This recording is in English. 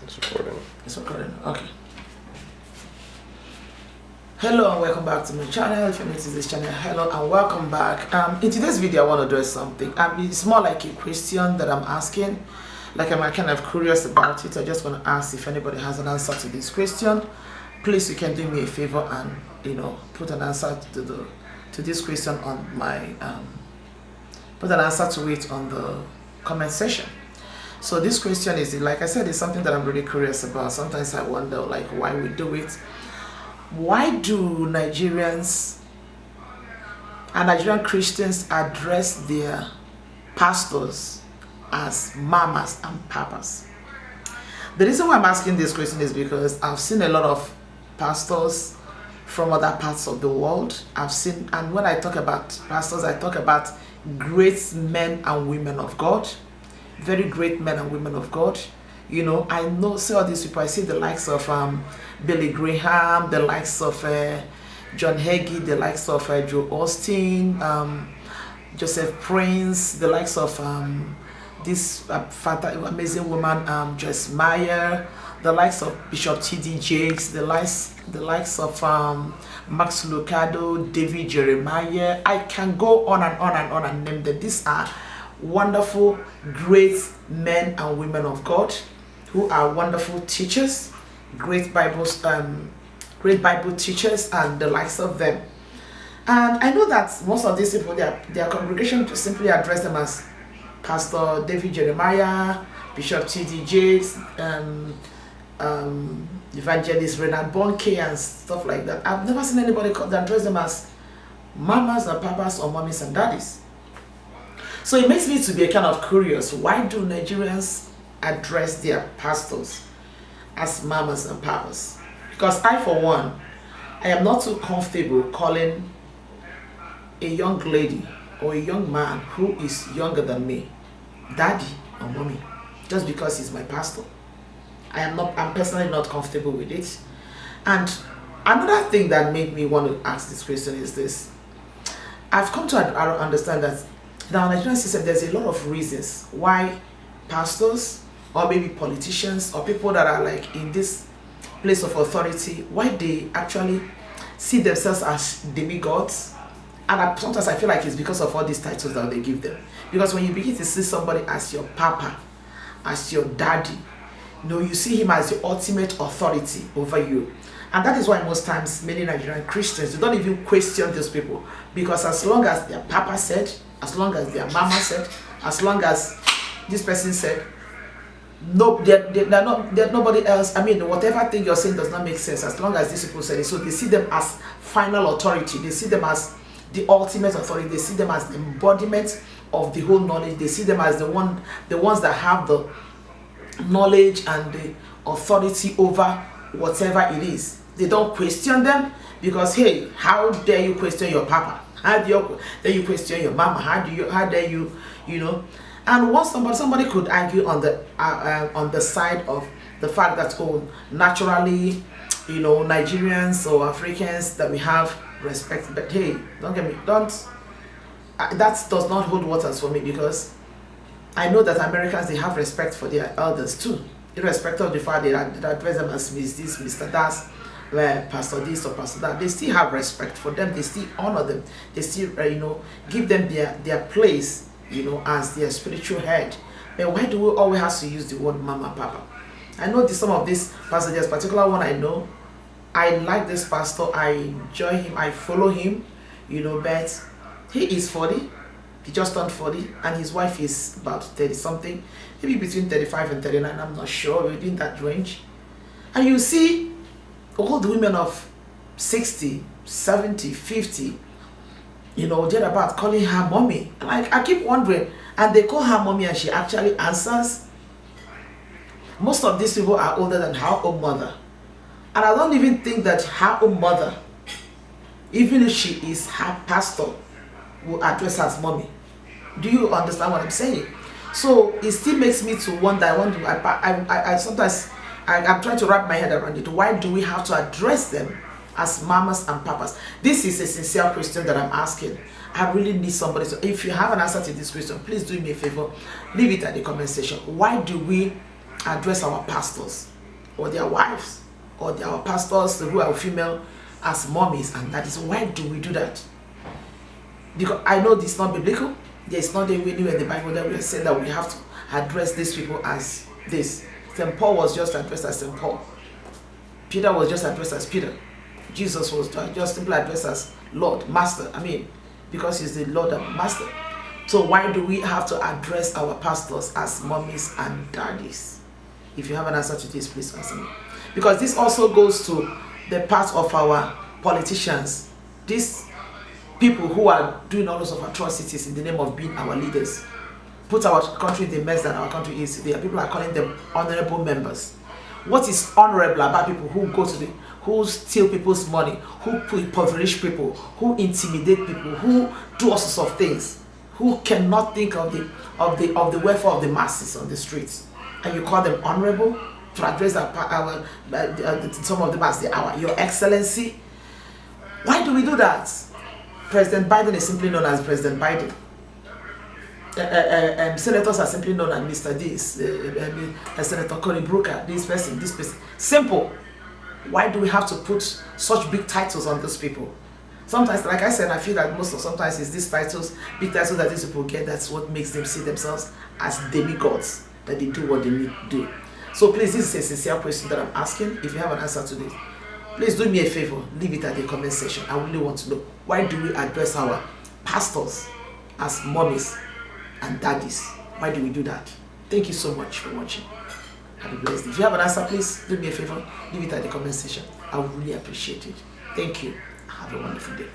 It's recording. It's recording. Okay. Hello and welcome back to my channel. If you're new to this channel, hello and welcome back. In today's video, I want to address something. It's more like a question that I'm asking. Like I'm kind of curious about it. I just want to ask if anybody has an answer to this question. Please, you can do me a favor and put an answer to this question on my put an answer to it on the comment section. So this question is, like I said, it's something that I'm really curious about. Sometimes I wonder like why we do it. Why do Nigerians and Nigerian Christians address their pastors as mamas and papas? The reason why I'm asking this question is because I've seen a lot of pastors from other parts of the world. And when I talk about pastors, I talk about great men and women of God. Very great men and women of God. I know, see all these people. I see the likes of Billy Graham, the likes of John Hagee, the likes of Joe Austin, Joseph Prince, the likes of this amazing woman, Joyce Meyer, the likes of Bishop T.D. Jakes, the likes of Max Lucado, David Jeremiah. I can go on and on and on and name them. These are wonderful, great men and women of God who are wonderful teachers, great Bible teachers, and the likes of them. And I know that most of these people, their congregation just simply address them as Pastor David Jeremiah, Bishop T.D. Jakes, Evangelist Renard Bonke, and stuff like that. I've never seen anybody that address them as mamas and papas or mommies and daddies. So it makes me to be kind of curious. Why do Nigerians address their pastors as mamas and papas? Because I, for one, I am not too comfortable calling a young lady or a young man who is younger than me daddy or mommy just because he's my pastor. I'm personally not comfortable with it. And another thing that made me want to ask this question is this. I've come to understand that now, in the Nigerian system, there's a lot of reasons why pastors or maybe politicians or people that are like in this place of authority, why they actually see themselves as demigods. And sometimes I feel like it's because of all these titles that they give them. Because when you begin to see somebody as your papa, as your daddy, you see him as the ultimate authority over you. And that is why most times many Nigerian Christians, they don't even question those people. Because as long as their papa said, as long as their mama said, as long as this person said, no, they're nobody else. I mean, whatever thing you're saying does not make sense as long as these people said it. So they see them as final authority. They see them as the ultimate authority. They see them as the embodiment of the whole knowledge. They see them as the ones that have the knowledge and the authority over whatever it is. They don't question them because, hey, how dare you question your papa? How dare you question your mama? How dare you, And once somebody could argue on the side of the fact that naturally, Nigerians or Africans that we have respect. But hey, that does not hold waters for me because I know that Americans, they have respect for their elders too, irrespective of the fact they address them as Miss this, Mr. Das, Pastor this or Pastor that. They still have respect for them. They still honor them. They still give them their place as their spiritual head. But why do we always have to use the word mama, papa? I know some of these pastors. There's a particular one I know. I like this pastor. I enjoy him. I follow him. But he is 40. He just turned 40, and his wife is about 30 something, maybe between 35 and 39. I'm not sure, within that range. And you see all the women of 60, 70, 50, they're about calling her mommy. Like, I keep wondering, and they call her mommy and she actually answers. Most of these people are older than her own mother. And I don't even think that her own mother, even if she is her pastor, will address her as mommy. Do you understand what I'm saying? So it still makes me to wonder. I sometimes I'm trying to wrap my head around it. Why do we have to address them as mamas and papas? This is a sincere question that I'm asking. I really need somebody. So if you have an answer to this question, please do me a favor, leave it at the comment section. Why do we address our pastors or their wives or our pastors who are female as mommies and daddies? Why do we do that? Because I know this is not biblical. There is not anywhere in the Bible that we have said that we have to address these people as this. St. Paul was just addressed as St. Paul. Peter was just addressed as Peter. Jesus was just simply addressed as Lord, Master. I mean, because he's the Lord and Master. So why do we have to address our pastors as mommies and daddies? If you have an answer to this, please answer me. Because this also goes to the part of our politicians. These people who are doing all sorts of atrocities in the name of being our leaders, put our country in the mess that our country is today. People are calling them honorable members. What is honorable about people who steal people's money, who impoverish people, who intimidate people, who do all sorts of things, who cannot think of the welfare of the masses on the streets, and you call them honorable to address some of them as Your Excellency? Why do we do that? President Biden is simply known as President Biden. Senators are simply known as Mr. This, Senator Cory Booker, this person. Simple. Why do we have to put such big titles on those people? Sometimes, like I said, I feel that sometimes it's these titles, big titles that these people get, that's what makes them see themselves as demigods, that they do what they need to do. So please, this is a sincere question that I'm asking. If you have an answer to this, please do me a favor, leave it at the comment section. I really want to know, why do we address our pastors as mommies and daddies? Why do we do that? Thank you so much for watching. Have a blessed day. If you have an answer, please do me a favor, leave it at the comment section. I would really appreciate it. Thank you. Have a wonderful day.